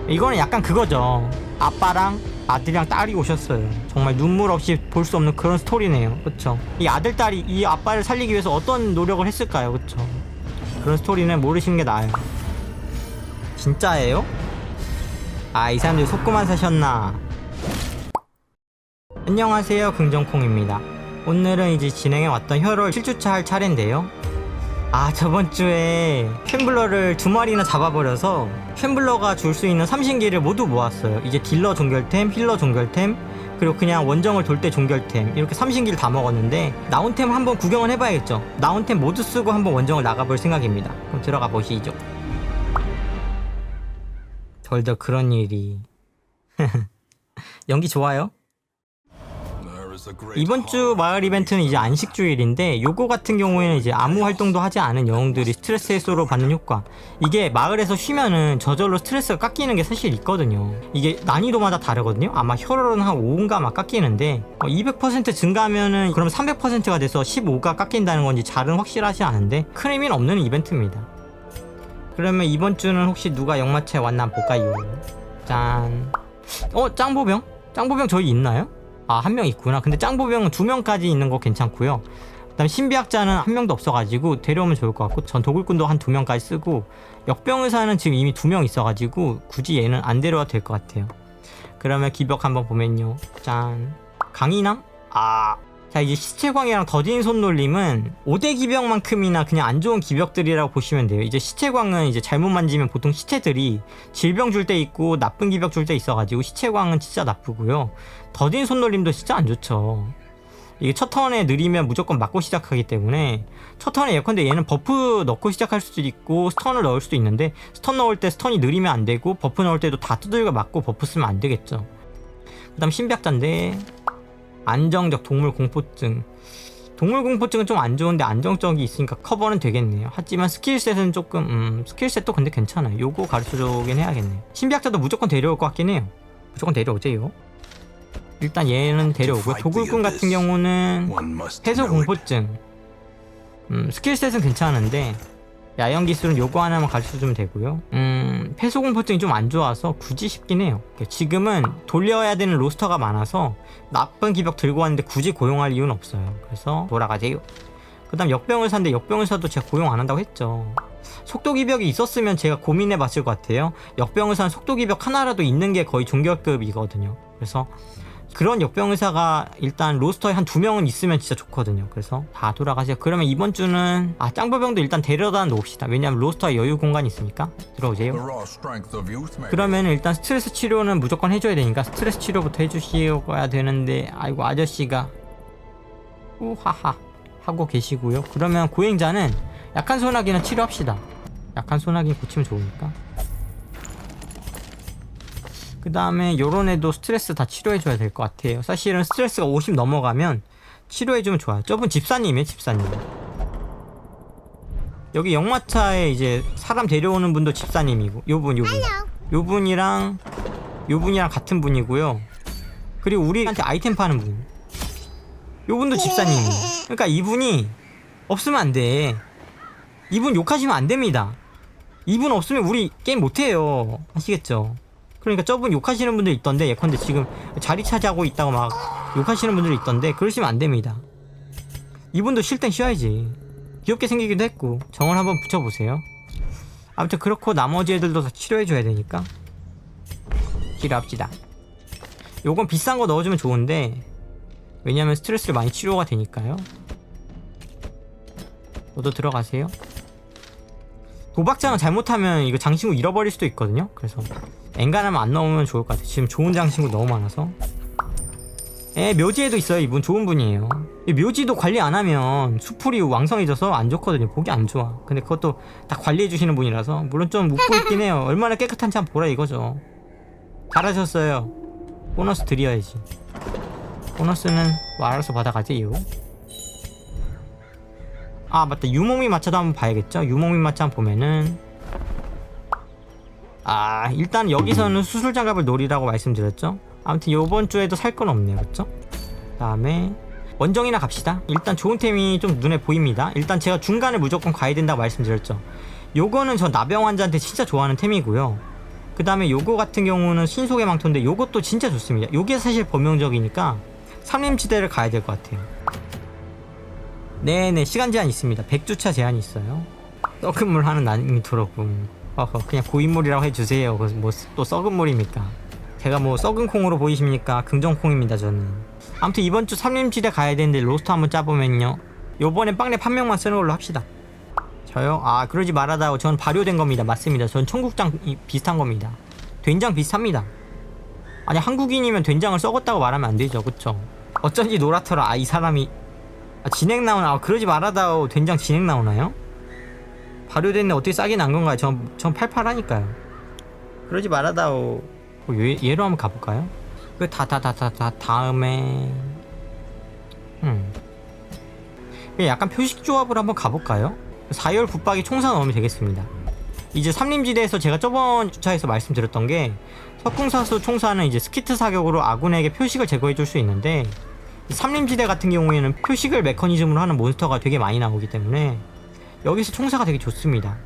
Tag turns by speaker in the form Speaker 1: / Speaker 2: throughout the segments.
Speaker 1: 이거는 약간 그거죠. 아빠랑 아들이랑 딸이 오셨어요. 정말 눈물 없이 볼 수 없는 그런 스토리네요. 그쵸? 이 아들, 딸이 이 아빠를 살리기 위해서 어떤 노력을 했을까요? 그쵸? 그런 스토리는 모르시는 게 나아요. 진짜예요? 아, 이 사람들이 속고만 사셨나? 안녕하세요, 긍정콩입니다. 오늘은 이제 진행해왔던 혈월 7주차 할 차례인데요. 아, 저번주에 쉔블러를 2마리나 잡아버려서 쉔블러가 줄 수 있는 삼신기를 모두 모았어요. 이제 딜러 종결템, 힐러 종결템, 그리고 그냥 원정을 돌 때 종결템, 이렇게 삼신기를 다 먹었는데 나온템 한번 구경을 해봐야겠죠. 나온템 모두 쓰고 한번 원정을 나가볼 생각입니다. 그럼 들어가 보시죠. 덜덜 그런 일이. 연기 좋아요? 이번 주 마을 이벤트는 이제 안식주일인데, 요거 같은 경우에는 이제 아무 활동도 하지 않은 영웅들이 스트레스 해소로 받는 효과. 이게 마을에서 쉬면은 저절로 스트레스가 깎이는 게 사실 있거든요. 이게 난이도마다 다르거든요. 아마 혈월은 한 5인가 막 깎이는데 200% 증가하면은 그럼 300%가 돼서 15가 깎인다는 건지 잘은 확실하지 않은데 큰 의미는 없는 이벤트입니다. 그러면 이번 주는 혹시 누가 역마차에 왔나 한번 볼까요? 짠. 짱보병? 짱보병 저희 있나요? 아, 한 명 있구나. 근데 짱보병은 2명까지 있는 거 괜찮고요. 그다음 신비학자는 한 명도 없어가지고 데려오면 좋을 것 같고, 전 도굴꾼도 한 2명까지 쓰고, 역병의사는 지금 이미 2명 있어가지고 굳이 얘는 안 데려와도 될 것 같아요. 그러면 기벽 한번 보면요. 짠. 강인함? 자, 이제 시체광이랑 더딘 손놀림은 5대 기벽만큼이나 그냥 안 좋은 기벽들이라고 보시면 돼요. 이제 시체광은 이제 잘못 만지면 보통 시체들이 질병 줄 때 있고 나쁜 기벽 줄 때 있어가지고 시체광은 진짜 나쁘고요. 더딘 손놀림도 진짜 안 좋죠. 이게 첫 턴에 느리면 무조건 맞고 시작하기 때문에 첫 턴에 예컨대 얘는 버프 넣고 시작할 수도 있고 스턴을 넣을 수도 있는데, 스턴 넣을 때 스턴이 느리면 안 되고 버프 넣을 때도 다 두들겨 맞고 버프 쓰면 안 되겠죠. 그 다음 신비학자인데 안정적 동물공포증. 동물공포증은 좀 안 좋은데 안정적이 있으니까 커버는 되겠네요. 하지만 스킬셋은 조금 스킬셋도 근데 괜찮아요. 요거 가르쳐주긴 해야겠네요. 신비학자도 무조건 데려올 것 같긴 해요. 무조건 데려오세요. 일단 얘는 데려오고요. 도굴꾼 같은 경우는 해소공포증, 스킬셋은 괜찮은데 야영기술은 요거 하나만 가르쳐주면 되고요. 폐소공포증이 좀 안 좋아서 굳이 싶긴 해요. 지금은 돌려야 되는 로스터가 많아서 나쁜 기벽 들고 왔는데 굳이 고용할 이유는 없어요. 그래서 돌아가세요. 그 다음 역병의사인데 역병의사도 제가 고용 안 한다고 했죠. 속도기벽이 있었으면 제가 고민해 봤을 것 같아요. 역병의사는 속도기벽 하나라도 있는 게 거의 종결급이거든요. 그래서 그런 역병의사가 일단 로스터에 한 2명은 있으면 진짜 좋거든요. 그래서 다 돌아가세요. 그러면 이번 주는 짱보병도 일단 데려다 놓읍시다. 왜냐면 로스터에 여유 공간이 있으니까. 들어오세요. 그러면 일단 스트레스 치료는 무조건 해줘야 되니까 스트레스 치료부터 해주셔야 되는데, 아이고 아저씨가 우하하 하고 계시고요. 그러면 고행자는 약한 소나기는 치료합시다. 약한 소나기 고치면 좋으니까. 그 다음에 요런 애도 스트레스 다 치료해줘야 될 것 같아요. 사실은 스트레스가 50 넘어가면 치료해주면 좋아요. 저분 집사님이에요, 집사님. 여기 역마차에 이제 사람 데려오는 분도 집사님이고, 요분이랑 같은 분이고요. 그리고 우리한테 아이템 파는 분, 요분도 집사님이에요. 그러니까 이분이 없으면 안 돼. 이분 욕하시면 안 됩니다. 이분 없으면 우리 게임 못해요. 아시겠죠? 그러니까 저분 욕하시는 분들 있던데, 예컨대 지금 자리 차지하고 있다고 막 욕하시는 분들이 있던데, 그러시면 안 됩니다. 이분도 쉴 땐 쉬어야지. 귀엽게 생기기도 했고. 정을 한번 붙여보세요. 아무튼 그렇고 나머지 애들도 다 치료해줘야 되니까 치료합시다. 요건 비싼 거 넣어주면 좋은데, 왜냐면 스트레스를 많이 치료가 되니까요. 너도 들어가세요. 도박장은 잘못하면 이거 장신구 잃어버릴 수도 있거든요. 그래서 엔간하면 안 넣으면 좋을 것 같아요. 지금 좋은 장신구 너무 많아서. 묘지에도 있어요. 이분 좋은 분이에요. 이 묘지도 관리 안 하면 수풀이 왕성해져서 안 좋거든요. 보기 안 좋아. 근데 그것도 다 관리해 주시는 분이라서 물론 좀 묻고 있긴 해요. 얼마나 깨끗한지 한번 보라 이거죠. 잘하셨어요. 보너스 드려야지. 보너스는 뭐 알아서 받아가세요. 아 맞다, 유목민 마차도 한번 봐야겠죠. 유목민 마차 한번 보면은 일단 여기서는 수술장갑을 노리라고 말씀드렸죠. 아무튼 요번 주에도 살 건 없네요. 그쵸? 그 다음에 원정이나 갑시다. 일단 좋은 템이 좀 눈에 보입니다. 일단 제가 중간에 무조건 가야 된다고 말씀드렸죠. 요거는 저 나병 환자한테 진짜 좋아하는 템이고요. 그 다음에 요거 같은 경우는 신속의 망토인데 요것도 진짜 좋습니다. 요게 사실 범용적이니까 삼림지대를 가야 될 것 같아요. 네네, 시간 제한 있습니다. 100주차 제한이 있어요. 썩은 물 하는 난이도라고. 그냥 고인물이라고 해주세요. 뭐 또 썩은 물입니까? 제가 뭐 썩은 콩으로 보이십니까? 긍정콩입니다 저는. 아무튼 이번 주 삼림지대 가야 되는데 로스터 한번 짜보면요, 요번엔 빵랩 한 명만 쓰는 걸로 합시다. 저요? 아, 그러지 말아다오. 전 발효된 겁니다. 맞습니다. 전 청국장 비슷한 겁니다. 된장 비슷합니다. 아니, 한국인이면 된장을 썩었다고 말하면 안 되죠, 그쵸? 어쩐지 노랗더라. 이 사람이 진액 나오나? 그러지 말아다오. 된장 진액 나오나요? 발효됐네. 어떻게 싸게 난 건가요? 전 팔팔하니까요. 그러지 말아다오. 얘로 한번 가볼까요? 다음에 약간 표식 조합을 한번 가볼까요? 4열 붙박이 총사 넣으면 되겠습니다. 이제 삼림지대에서 제가 저번 주차에서 말씀드렸던 게, 석궁사수 총사는 이제 스키트 사격으로 아군에게 표식을 제거해줄 수 있는데, 삼림지대 같은 경우에는 표식을 메커니즘으로 하는 몬스터가 되게 많이 나오기 때문에 여기서 총사가 되게 좋습니다.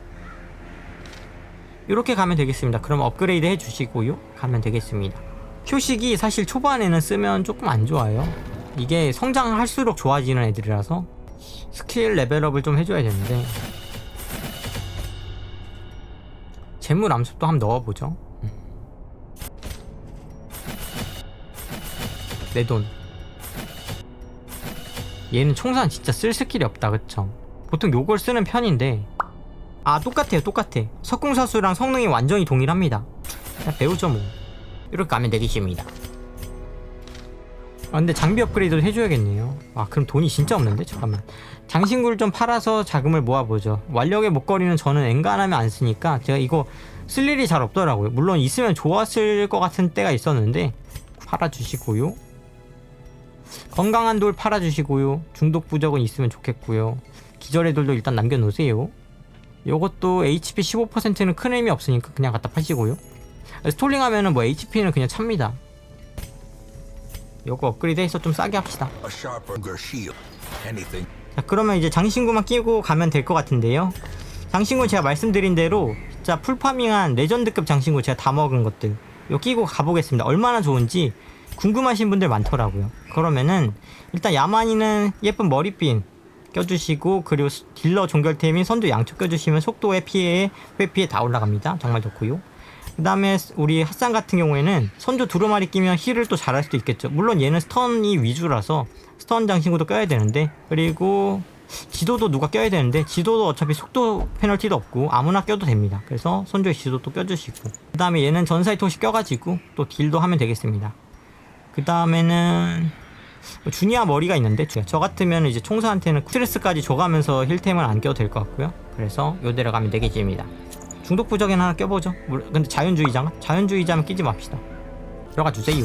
Speaker 1: 이렇게 가면 되겠습니다. 그럼 업그레이드 해주시고요, 가면 되겠습니다. 표식이 사실 초반에는 쓰면 조금 안 좋아요. 이게 성장할수록 좋아지는 애들이라서 스킬 레벨업을 좀 해줘야 되는데. 재물 암습도 한번 넣어보죠. 내 돈. 얘는 총사는 진짜 쓸 스킬이 없다, 그쵸? 보통 요걸 쓰는 편인데, 똑같아요. 석궁사수랑 성능이 완전히 동일합니다. 그냥 배우죠 뭐. 이렇게 가면 되겠습니다. 근데 장비 업그레이드도 해줘야겠네요. 그럼 돈이 진짜 없는데? 잠깐만. 장신구를 좀 팔아서 자금을 모아보죠. 완력의 목걸이는 저는 엔간하면 안 쓰니까 제가 이거 쓸 일이 잘 없더라고요. 물론 있으면 좋았을 것 같은 때가 있었는데, 팔아주시고요. 건강한 돌 팔아주시고요. 중독 부적은 있으면 좋겠고요. 기절의 돌도 일단 남겨놓으세요. 요것도 HP 15%는 큰 의미 없으니까 그냥 갖다 파시고요. 스톨링 하면은 뭐 HP는 그냥 찹니다. 요거 업그레이드 해서 좀 싸게 합시다. 자, 그러면 이제 장신구만 끼고 가면 될 것 같은데요. 장신구 제가 말씀드린 대로 진짜 풀파밍한 레전드급 장신구 제가 다 먹은 것들 요 끼고 가보겠습니다. 얼마나 좋은지 궁금하신 분들 많더라고요. 그러면은 일단 야만이는 예쁜 머리핀 껴주시고, 그리고 딜러 종결템인 선두 양초 껴주시면 속도에 피해에 회피에 다 올라갑니다. 정말 좋고요. 그 다음에 우리 핫산 같은 경우에는 선조 두루마리 끼면 힐을 또 잘할 수도 있겠죠. 물론 얘는 스턴이 위주라서 스턴 장신구도 껴야 되는데, 그리고 지도도 누가 껴야 되는데, 지도도 어차피 속도 페널티도 없고 아무나 껴도 됩니다. 그래서 선조의 지도도 껴주시고, 그 다음에 얘는 전사의 토시 껴가지고 또 딜도 하면 되겠습니다. 그 다음에는 주니아 머리가 있는데, 저 같으면 이제 총사한테는 스트레스까지 줘가면서 힐템을 안 껴도 될 것 같고요. 그래서 요대로 가면 되겠습니다. 중독 부적엔 하나 껴보죠. 근데 자연주의자면 끼지 맙시다. 들어가 주세요.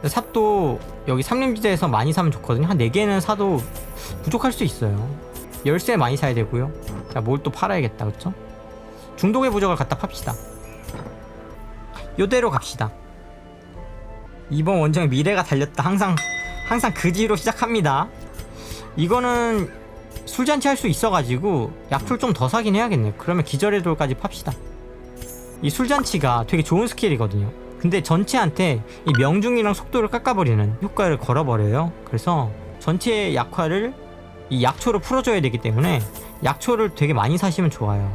Speaker 1: 삽도 여기 삼림지대에서 많이 사면 좋거든요. 한 4개는 사도 부족할 수 있어요. 열쇠 많이 사야 되고요. 자, 뭘 또 팔아야겠다, 그쵸? 중독의 부적을 갖다 팝시다. 요대로 갑시다. 이번 원정에 미래가 달렸다. 항상 그지로 시작합니다. 이거는 술잔치 할 수 있어가지고 약풀 좀 더 사긴 해야겠네요. 그러면 기절의 돌까지 팝시다. 이 술잔치가 되게 좋은 스킬이거든요. 근데 전체한테 이 명중이랑 속도를 깎아버리는 효과를 걸어버려요. 그래서 전체 약화를 이 약초로 풀어줘야 되기 때문에 약초를 되게 많이 사시면 좋아요.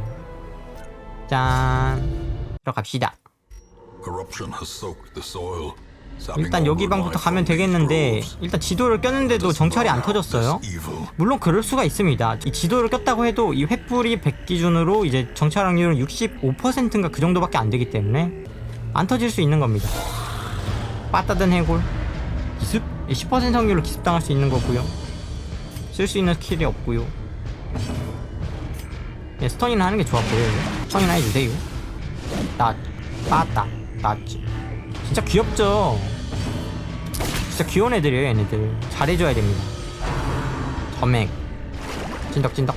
Speaker 1: 짠, 들어갑시다. 일단 여기 방부터 가면 되겠는데, 일단 지도를 꼈는데도 정찰이 안 터졌어요. 물론 그럴 수가 있습니다. 이 지도를 꼈다고 해도 이 횃불이 100 기준으로 이제 정찰 확률은 65%인가 그 정도밖에 안 되기 때문에 안 터질 수 있는 겁니다. 빠따든 해골 기습? 10% 확률로 기습당할 수 있는 거고요. 쓸 수 있는 스킬이 없고요. 네, 스턴이나 하는 게 좋았고요. 스턴이나 해주세요. 빠따 진짜 귀엽죠? 진짜 귀여운 애들이에요. 얘네들 잘해줘야 됩니다. 점액 찐덕찐덕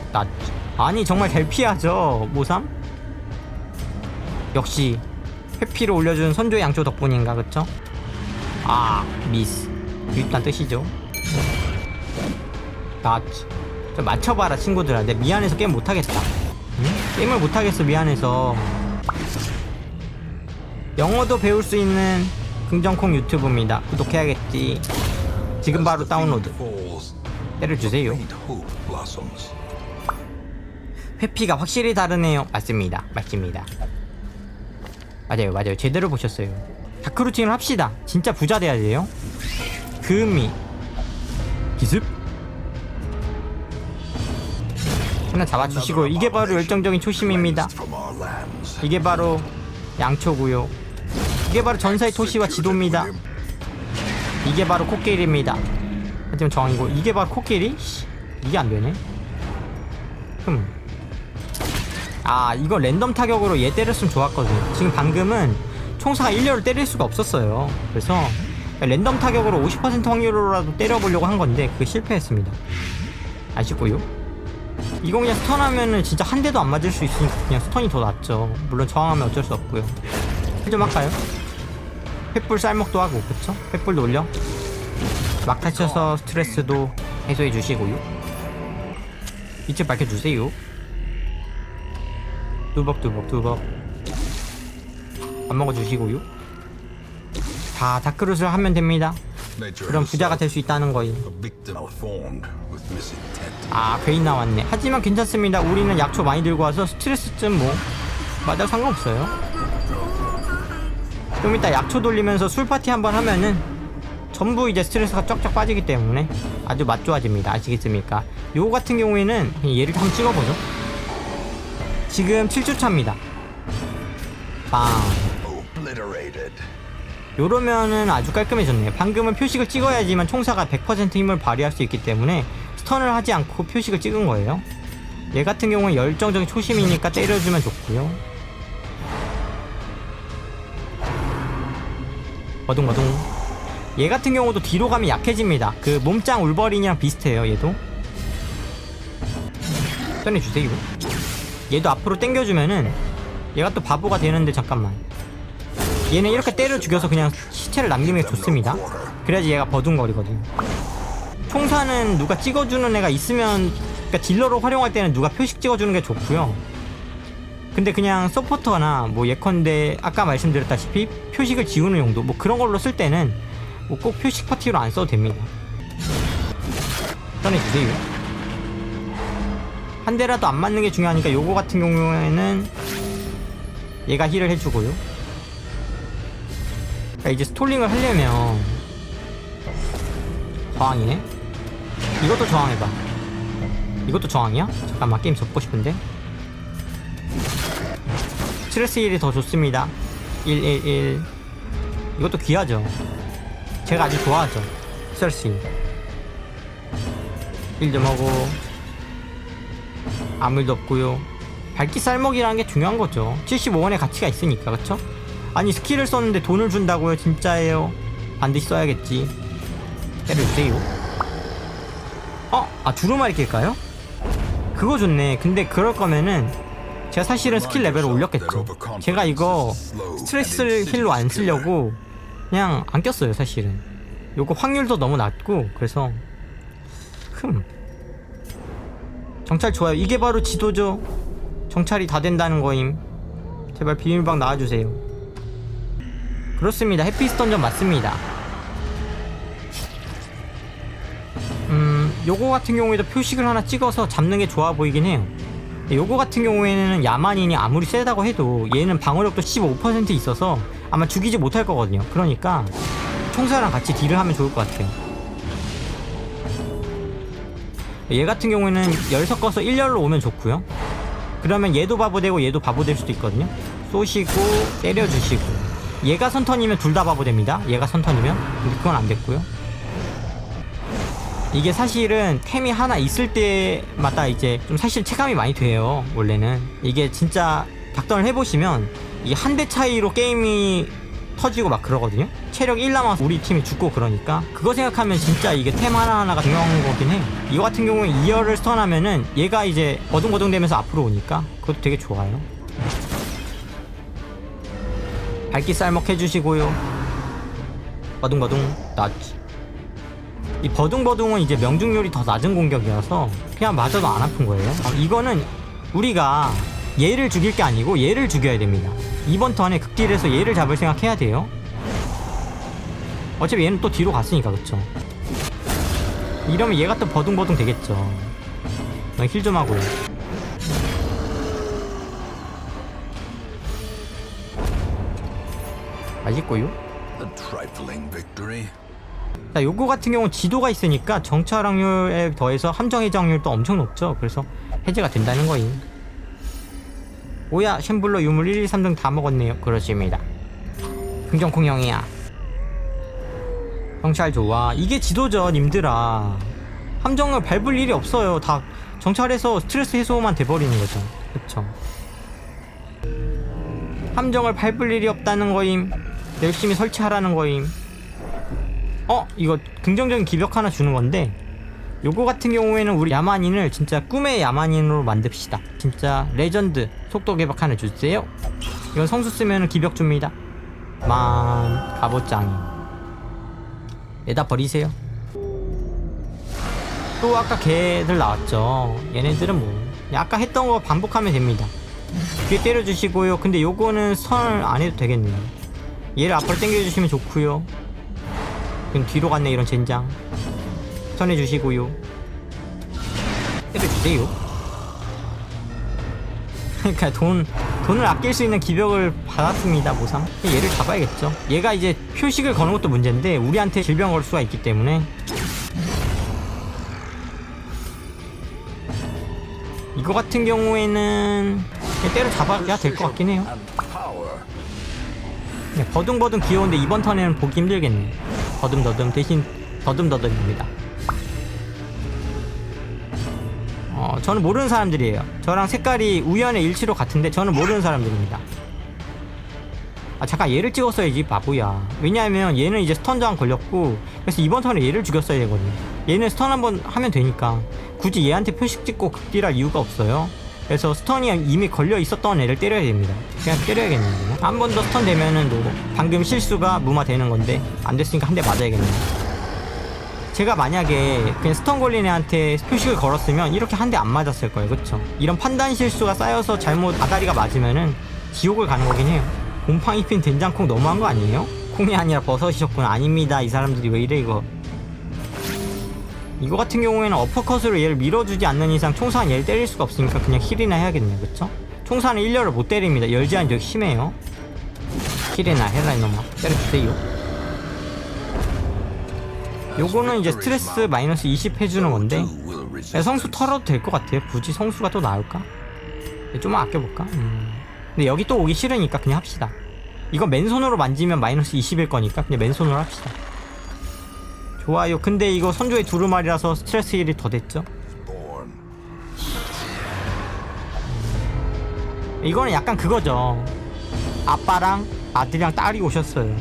Speaker 1: 아니 정말 잘 피하죠. 모삼? 역시 회피를 올려준 선조의 양초 덕분인가, 그쵸? 미스 유입단 뜻이죠. 좀 맞춰봐라 친구들아. 내 미안해서 게임 못하겠다. 응? 게임을 못하겠어 미안해서. 영어도 배울 수 있는 긍정콩 유튜브입니다. 구독해야겠지. 지금 바로 다운로드 때려주세요. 회피가 확실히 다르네요. 맞습니다. 맞아요. 제대로 보셨어요. 다크루팅을 합시다. 진짜 부자 돼야 돼요. 금이 기습 하나 잡아주시고, 이게 바로 열정적인 초심입니다. 이게 바로 양초고요. 이게 바로 전사의 토시와 지도입니다. 이게 바로 코끼리입니다. 하지만 저항이고, 이게 바로 코끼리? 이게 안되네. 이거 랜덤 타격으로 얘 때렸으면 좋았거든요. 지금 방금은 총사가 1렬을 때릴 수가 없었어요. 그래서 랜덤 타격으로 50% 확률로라도 때려보려고 한 건데 그게 실패했습니다. 아쉽고요. 이거 그냥 스턴하면은 진짜 한 대도 안 맞을 수 있으니까 그냥 스턴이 더 낫죠. 물론 저항하면 어쩔 수 없고요. 힐 좀 할까요? 횃불 쌀먹도 하고, 그쵸? 횃불도 올려 막 다쳐서 스트레스도 해소해 주시고요. 빛을 밝혀주세요. 뚜벅 밥 먹어주시고요. 다 다크루트를 하면 됩니다. 그럼 부자가 될 수 있다는 거임. 괜히 나왔네. 하지만 괜찮습니다. 우리는 약초 많이 들고 와서 스트레스쯤 맞아 상관없어요. 좀 이따 약초 돌리면서 술 파티 한번 하면은 전부 이제 스트레스가 쫙쫙 빠지기 때문에 아주 맛 좋아집니다. 아시겠습니까? 요거 같은 경우에는 얘를 한번 찍어보죠. 지금 7주 차입니다. 빵. 요러면은 아주 깔끔해졌네요. 방금은 표식을 찍어야지만 총사가 100% 힘을 발휘할 수 있기 때문에 스턴을 하지 않고 표식을 찍은 거예요. 얘 같은 경우는 열정적인 초심이니까 때려주면 좋고요. 버둥버둥. 얘 같은 경우도 뒤로 가면 약해집니다. 그 몸짱 울버린이랑 비슷해요. 얘도 꺼내주세요. 얘도 앞으로 당겨주면은 얘가 또 바보가 되는데, 잠깐만, 얘는 이렇게 때려 죽여서 그냥 시체를 남기는 게 좋습니다. 그래야지 얘가 버둥거리거든요. 총사는 누가 찍어주는 애가 있으면, 그러니까 딜러로 활용할 때는 누가 표식 찍어주는 게 좋고요. 근데 그냥 서포터나 예컨대 아까 말씀드렸다시피 표식을 지우는 용도 그런 걸로 쓸 때는 꼭 표식 파티로 안 써도 됩니다. 꺼내주세요. 한 대라도 안 맞는 게 중요하니까 요거 같은 경우에는 얘가 힐을 해주고요. 그러니까 이제 스톨링을 하려면 저항이네. 이것도 저항해봐. 이것도 저항이야? 잠깐만, 게임 접고 싶은데. 스트레스 힐이 더 좋습니다. 111. 이것도 귀하죠. 제가 아주 좋아하죠, 스트레스 힐. 힐 좀 하고, 아무 일도 없고요. 밝기 쌀먹이라는 게 중요한 거죠. 75원의 가치가 있으니까, 그쵸? 아니, 스킬을 썼는데 돈을 준다고요? 진짜예요. 반드시 써야겠지. 때려주세요. 두루마리 낄까요? 그거 좋네. 근데 그럴 거면은 제가 사실은 스킬 레벨을 올렸겠죠. 제가 이거 스트레스 힐로 안 쓰려고 그냥 안 꼈어요, 사실은. 요거 확률도 너무 낮고, 그래서 정찰 좋아요. 이게 바로 지도죠. 정찰이 다 된다는 거임. 제발 비밀방 나와주세요. 그렇습니다. 해피스 던전 맞습니다. 요거 같은 경우에도 표식을 하나 찍어서 잡는 게 좋아 보이긴 해요. 요거 같은 경우에는 야만인이 아무리 세다고 해도 얘는 방어력도 15% 있어서 아마 죽이지 못할 거거든요. 그러니까 총사랑 같이 딜을 하면 좋을 것 같아요. 얘 같은 경우에는 열 섞어서 1열로 오면 좋고요. 그러면 얘도 바보 되고 얘도 바보 될 수도 있거든요. 쏘시고 때려주시고. 얘가 선턴이면 둘 다 바보 됩니다. 얘가 선턴이면. 근데 그건 안 됐고요. 이게 사실은 템이 하나 있을 때마다 이제 좀 사실 체감이 많이 돼요. 원래는 이게 진짜 닥턴을 해보시면 이게 한 대 차이로 게임이 터지고 막 그러거든요. 체력 1 남아서 우리 팀이 죽고 그러니까 그거 생각하면 진짜 이게 템 하나하나가 중요한 거긴 해요. 이거 같은 경우에 2열을 스턴하면은 얘가 이제 버둥버둥 되면서 앞으로 오니까 그것도 되게 좋아요. 밝기 쌀먹 해주시고요. 버둥버둥 낫지. 이 버둥버둥은 이제 명중률이 더 낮은 공격이어서 그냥 맞아도 안 아픈 거예요. 이거는 우리가 얘를 죽일 게 아니고 얘를 죽여야 됩니다. 이번 턴에 극딜에서 얘를 잡을 생각해야 돼요. 어차피 얘는 또 뒤로 갔으니까. 그쵸? 이러면 얘가 또 버둥버둥 되겠죠. 힐 좀 하고. 맛있고요. 자, 요거 같은 경우는 지도가 있으니까 정찰 확률에 더해서 함정 해제 확률도 엄청 높죠. 그래서 해제가 된다는 거임. 오야, 쉔블러 유물 1, 2, 3등 다 먹었네요. 그렇습니다. 긍정콩형이야. 정찰 좋아. 이게 지도죠, 님들아. 함정을 밟을 일이 없어요. 다 정찰해서 스트레스 해소만 돼버리는 거죠. 그쵸? 함정을 밟을 일이 없다는 거임. 열심히 설치하라는 거임. 이거 긍정적인 기벽 하나 주는 건데, 요거 같은 경우에는 우리 야만인을 진짜 꿈의 야만인으로 만듭시다. 진짜 레전드 속도 개박 하나 주세요. 이건 성수 쓰면은 기벽 줍니다. 갑옷장이 내다 버리세요. 또 아까 걔들 나왔죠. 얘네들은 뭐 아까 했던 거 반복하면 됩니다. 뒤에 때려주시고요. 근데 요거는 선을 안 해도 되겠네요. 얘를 앞으로 당겨주시면 좋고요. 그럼 뒤로 갔네. 이런 젠장 선해주시고요. 때려주세요. 그러니까 돈을 아낄 수 있는 기벽을 받았습니다. 모상. 얘를 잡아야겠죠. 얘가 이제 표식을 거는 것도 문제인데 우리한테 질병 걸 수가 있기 때문에 이거 같은 경우에는 때려 잡아야 될 것 같긴 해요. 버둥버둥 귀여운데 이번 턴에는 보기 힘들겠네. 더듬더듬 대신 더듬더듬입니다. 저는 모르는 사람들이에요. 저랑 색깔이 우연의 일치로 같은데 저는 모르는 사람들입니다. 잠깐 얘를 찍었어야지 바보야. 왜냐하면 얘는 이제 스턴 저항 걸렸고, 그래서 이번 턴에 얘를 죽였어야 되거든요. 얘는 스턴 한번 하면 되니까 굳이 얘한테 표식 찍고 극딜할 이유가 없어요. 그래서 스턴이 이미 걸려 있었던 애를 때려야 됩니다. 그냥 때려야겠네요. 한 번 더 스턴 되면은 뭐 방금 실수가 무마되는 건데 안 됐으니까 한 대 맞아야겠네요. 제가 만약에 그냥 스턴 걸린 애한테 표식을 걸었으면 이렇게 한 대 안 맞았을 거예요. 그쵸? 이런 판단 실수가 쌓여서 잘못 아다리가 맞으면은 지옥을 가는 거긴 해요. 곰팡이 핀 된장콩 너무한 거 아니에요? 콩이 아니라 버섯이셨구나. 아닙니다. 이 사람들이 왜 이래 이거. 이거 같은 경우에는 어퍼컷으로 얘를 밀어주지 않는 이상 총사는 얘를 때릴 수가 없으니까 그냥 힐이나 해야겠네요. 그쵸? 총사는 1렬을 못 때립니다. 열제한 적이 심해요. 힐이나 해라 이놈아. 때려주세요. 요거는 이제 스트레스 마이너스 20 해주는 건데 성수 털어도 될 것 같아요. 굳이 성수가 또 나올까? 좀만 아껴볼까? 근데 여기 또 오기 싫으니까 그냥 합시다. 이거 맨손으로 만지면 마이너스 20일 거니까 그냥 맨손으로 합시다. 좋아요. 근데 이거 선조의 두루마리라서 스트레스 힐이 더 됐죠? 이거는 약간 그거죠. 아빠랑 아들이랑 딸이 오셨어요.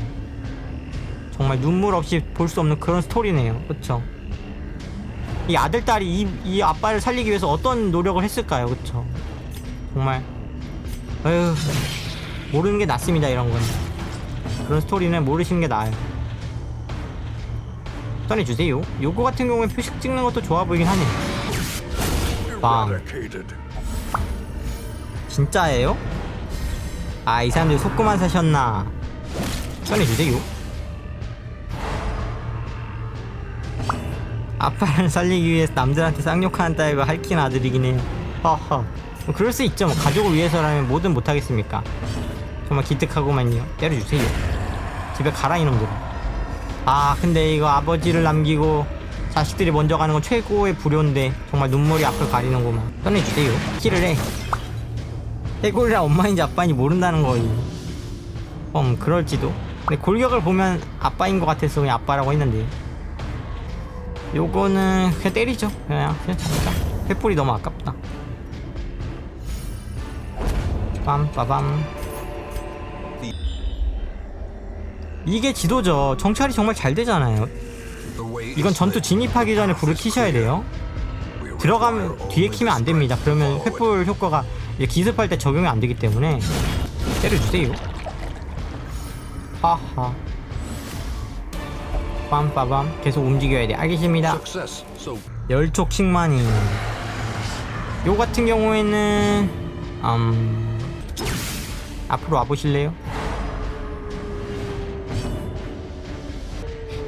Speaker 1: 정말 눈물 없이 볼 수 없는 그런 스토리네요. 그쵸? 이 아들 딸이 이 아빠를 살리기 위해서 어떤 노력을 했을까요? 그쵸? 정말 에휴, 모르는 게 낫습니다. 이런 건 그런 스토리는 모르시는 게 나아요. 전해주세요. 요거 같은 경우에 표식 찍는 것도 좋아 보이긴 하네. 빵. 진짜예요? 이 사람들 속고만 사셨나. 전해주세요. 아빠를 살리기 위해서 남들한테 쌍욕하는 따위가 할킨 아들이긴 해요. 허허. 뭐 그럴 수 있죠. 뭐 가족을 위해서라면 뭐든 못하겠습니까. 정말 기특하구만요. 때려주세요. 집에 가라 이놈들아. 근데 이거 아버지를 남기고 자식들이 먼저 가는 건 최고의 불효인데 정말 눈물이 앞을 가리는구만. 꺼내주세요. 킬을 해. 해골이라 엄마인지 아빠인지 모른다는 거임. 그럴지도. 근데 골격을 보면 아빠인 것 같아서 그냥 아빠라고 했는데 요거는 그냥 때리죠. 그냥 잡자. 횃불이 너무 아깝다. 빰빠밤. 이게 지도죠. 정찰이 정말 잘 되잖아요. 이건 전투 진입하기 전에 불을 켜셔야 돼요. 들어가면 뒤에 키면 안 됩니다. 그러면 횃불 효과가 이제 기습할 때 적용이 안 되기 때문에 때려주세요. 하하. 빰빠밤. 계속 움직여야 돼. 알겠습니다. 열촉 칭만이. 요 같은 경우에는 앞으로 와보실래요?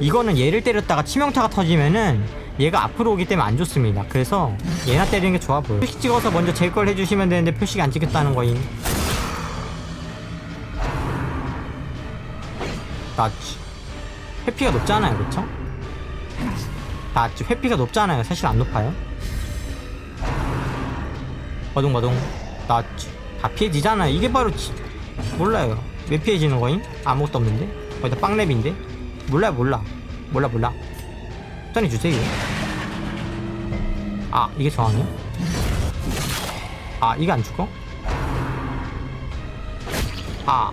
Speaker 1: 이거는 얘를 때렸다가 치명타가 터지면은 얘가 앞으로 오기 때문에 안 좋습니다. 그래서 얘나 때리는 게 좋아 보여요. 표식 찍어서 먼저 제거를 해주시면 되는데 표식 안 찍겠다는 거임. 맞지. 회피가 높잖아요, 그쵸? 맞지. 회피가 높잖아요. 사실 안 높아요. 버둥버둥. 맞지. 다 피해지잖아요. 이게 바로 몰라요. 왜 피해지는 거임? 아무것도 없는데? 거기다 빵랩인데? 몰라. 스턴이 주세요. 아, 이게 저항이야? 아, 이게 안 죽어? 아.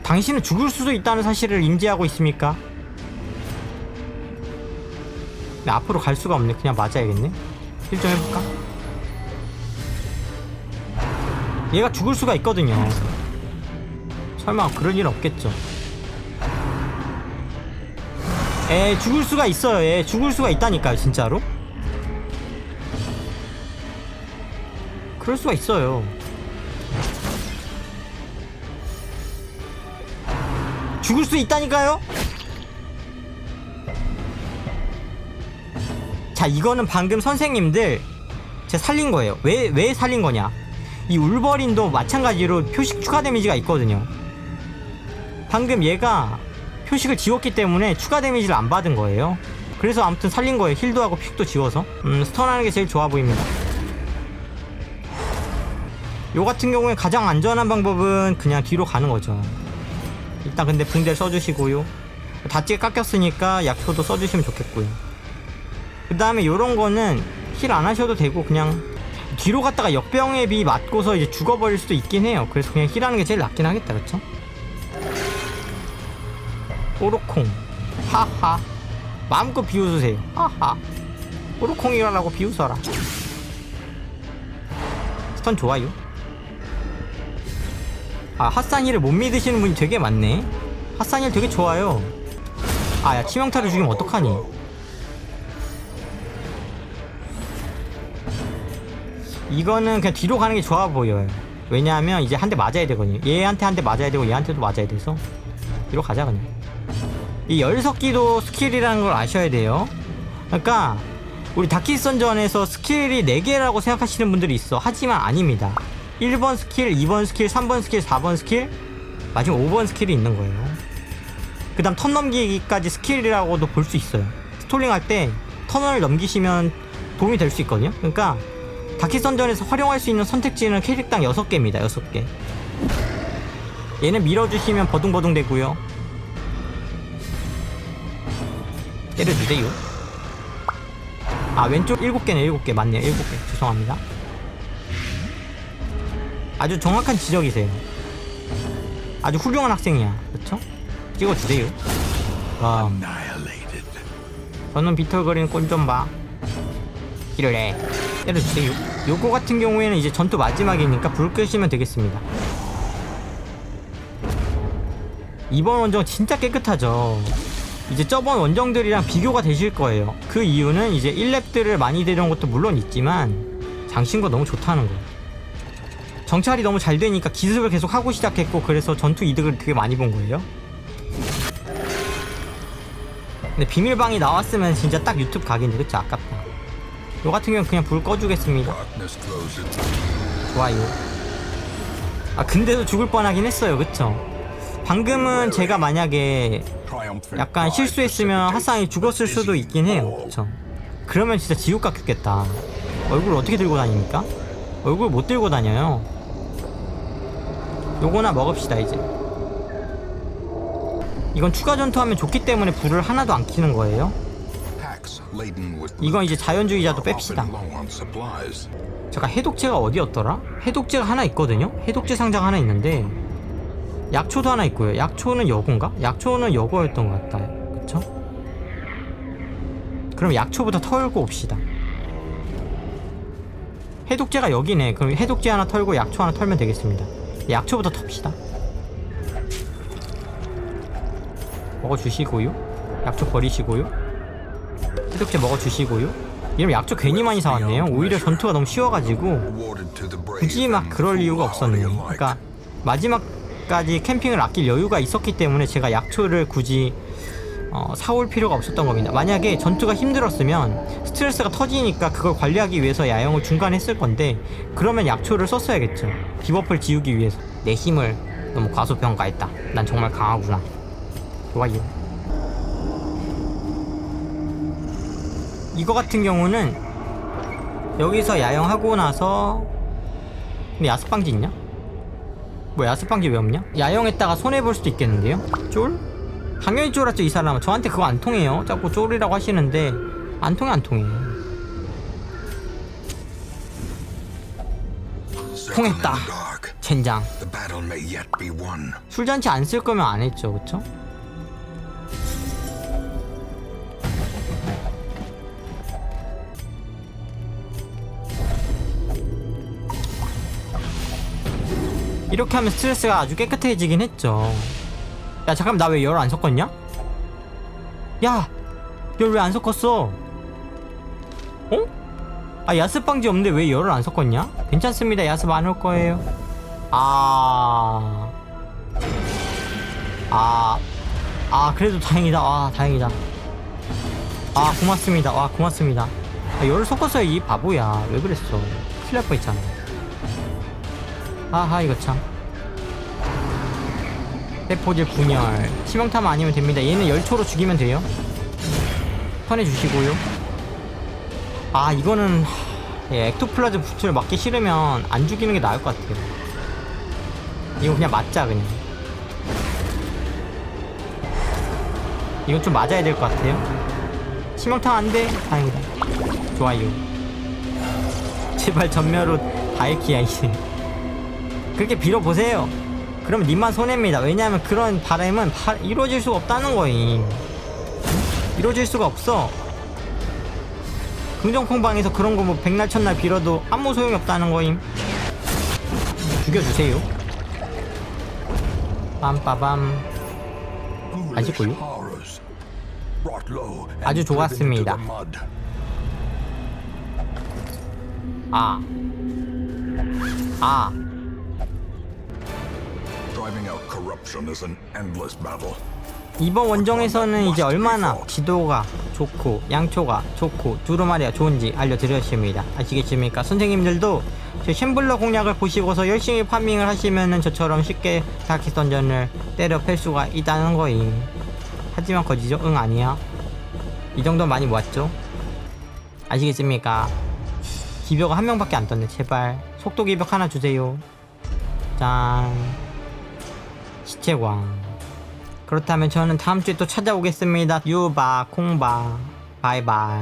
Speaker 1: 당신은 죽을 수도 있다는 사실을 인지하고 있습니까? 근데 앞으로 갈 수가 없네. 그냥 맞아야겠네. 힐 좀 해볼까? 얘가 죽을 수가 있거든요. 설마 그럴 일 없겠죠. 죽을 수가 있어요. 죽을 수가 있다니까요, 진짜로. 그럴 수가 있어요. 죽을 수 있다니까요? 자, 이거는 방금 선생님들 제가 살린 거예요. 왜 살린 거냐? 이 울버린도 마찬가지로 표식 추가 데미지가 있거든요. 방금 얘가 표식을 지웠기 때문에 추가 데미지를 안 받은 거예요. 그래서 아무튼 살린 거예요. 힐도 하고 픽도 지워서. 스턴하는 게 제일 좋아 보입니다. 요 같은 경우에 가장 안전한 방법은 그냥 뒤로 가는 거죠. 일단 근데 붕대를 써주시고요. 다찌게 깎였으니까 약효도 써주시면 좋겠고요. 그 다음에 요런 거는 힐 안 하셔도 되고 그냥 뒤로 갔다가 역병에 비 맞고서 이제 죽어버릴 수도 있긴 해요. 그래서 그냥 힐하는 게 제일 낫긴 하겠다, 그쵸? 오로콩 하하 마음껏 비웃으세요. 하하 오로콩이라고 비웃어라. 스턴 좋아요. 아, 핫산힐을 못 믿으시는 분이 되게 많네. 핫산힐 되게 좋아요. 아, 야, 치명타를 죽이면 어떡하니. 이거는 그냥 뒤로 가는 게 좋아 보여요. 왜냐하면 이제 한 대 맞아야 되거든요. 얘한테 한 대 맞아야 되고 얘한테도 맞아야 돼서 뒤로 가자 그냥. 이 열석기도 스킬이라는 걸 아셔야 돼요. 그러니까 우리 다키선전에서 스킬이 4개라고 생각하시는 분들이 있어. 하지만 아닙니다. 1번 스킬, 2번 스킬, 3번 스킬, 4번 스킬, 마지막 5번 스킬이 있는 거예요. 그 다음 턴 넘기기까지 스킬이라고도 볼 수 있어요. 스톨링 할 때 턴을 넘기시면 도움이 될 수 있거든요. 그러니까 다키선전에서 활용할 수 있는 선택지는 캐릭당 6개입니다. 6개. 얘는 밀어주시면 버둥버둥 되고요. 때려주세요. 아, 왼쪽 7개네. 7개 맞네요. 7개 죄송합니다. 아주 정확한 지적이세요. 아주 훌륭한 학생이야. 그쵸? 찍어주세요. 저는 비틀거리는 꼴 좀 봐. 길을 해. 때려주세요. 요거 같은 경우에는 이제 전투 마지막이니까 불 끄시면 되겠습니다. 이번 원정 진짜 깨끗하죠. 이제 저번 원정들이랑 비교가 되실 거예요. 그 이유는 이제 1렙들을 많이 데려온 것도 물론 있지만 장신거 너무 좋다는 거예요. 정찰이 너무 잘 되니까 기습을 계속 하고 시작했고, 그래서 전투 이득을 되게 많이 본 거예요. 근데 비밀방이 나왔으면 진짜 딱 유튜브 각인데, 그쵸? 아깝다. 요 같은 경우는 그냥 불 꺼주겠습니다. 좋아요. 아, 근데도 죽을 뻔하긴 했어요. 그쵸? 방금은 제가 만약에 약간 실수했으면 핫산이 죽었을 수도 있긴 해요. 그쵸? 그러면 진짜 지옥 같겠다. 얼굴 어떻게 들고 다닙니까? 얼굴 못 들고 다녀요. 요거나 먹읍시다. 이제 이건 추가 전투하면 좋기 때문에 불을 하나도 안 켜는 거예요. 이건 이제 자연주의자도 뺍시다. 잠깐, 해독제가 어디였더라? 해독제가 하나 있거든요? 해독제 상자가 하나 있는데 약초도 하나 있고요. 약초는 여고인가? 약초는 여고였던 것 같다. 그쵸? 그럼 약초부터 털고 옵시다. 해독제가 여기네. 그럼 해독제 하나 털고 약초 하나 털면 되겠습니다. 약초부터 텁시다. 먹어주시고요. 약초 버리시고요. 해독제 먹어주시고요. 이러면 약초 괜히 많이 사왔네요. 오히려 전투가 너무 쉬워가지고 굳이 막 그럴 이유가 없었네요. 그러니까 마지막까지 캠핑을 아낄 여유가 있었기 때문에 제가 약초를 굳이 사올 필요가 없었던 겁니다. 만약에 전투가 힘들었으면 스트레스가 터지니까 그걸 관리하기 위해서 야영을 중간에 했을 건데 그러면 약초를 썼어야겠죠. 디버프를 지우기 위해서. 내 힘을 너무 과소평가했다. 난 정말 강하구나. 좋아요. 이거 같은 경우는 여기서 야영하고 나서 근데 야스방지 있냐? 뭐 야스방지 왜 없냐? 야영했다가 손해볼 수도 있겠는데요? 쫄? 당연히 쫄았죠. 이 사람은 저한테 그거 안 통해요. 자꾸 쫄이라고 하시는데 안 통해. 통했다. 젠장. 술잔치 안 쓸 거면 안 했죠. 그쵸? 이렇게 하면 스트레스가 아주 깨끗해지긴 했죠. 야 잠깐만, 나 왜 열 안 섞었냐? 야! 열 왜 안 섞었어? 어? 아 야습방지 없는데 왜 열을 안 섞었냐? 괜찮습니다. 야습 안 올 거예요. 그래도 다행이다. 다행이다. 고맙습니다. 고맙습니다. 열을 섞었어요. 이 바보야. 왜 그랬어? 큰일 날 뻔했잖아. 이거 참. 세포질 분열. 치명타만 아니면 됩니다. 얘는 열초로 죽이면 돼요. 턴해주시고요. 이거는 엑토플라즈 부츠를 맞기 싫으면 안 죽이는 게 나을 것 같아요. 이거 그냥 맞자. 그냥 이건 좀 맞아야 될 것 같아요. 치명타 안 돼. 다행이다. 좋아요. 제발 전멸로 다이키야 이제. 그렇게 빌어보세요. 그러면 님만 손해입니다. 왜냐하면 그런 바람은 이루어질 수가 없다는 거임. 이루어질 수가 없어. 긍정콩방에서 그런 거 뭐 백날 천날 빌어도 아무 소용이 없다는 거임. 죽여주세요. 빰빠밤. 아시고요? 아주 좋았습니다. 이번 원정에서는 이제 얼마나 지도가 좋고 양초가 좋고 두루마리가 좋은지 알려드렸습니다. 아시겠습니까? 선생님들도 제 쉔블러 공략을 보시고서 열심히 파밍을 하시면은 저처럼 쉽게 다키 던전을 때려 팰 수가 있다는 거임. 하지만 거지죠? 응, 아니야. 이 정도는 많이 모았죠? 아시겠습니까? 기벽가 한 명밖에 안 떴네. 제발 속도 기벽 하나 주세요. 짠. 시체광. 그렇다면 저는 다음주에 또 찾아오겠습니다. 유바 콩바 바이바이.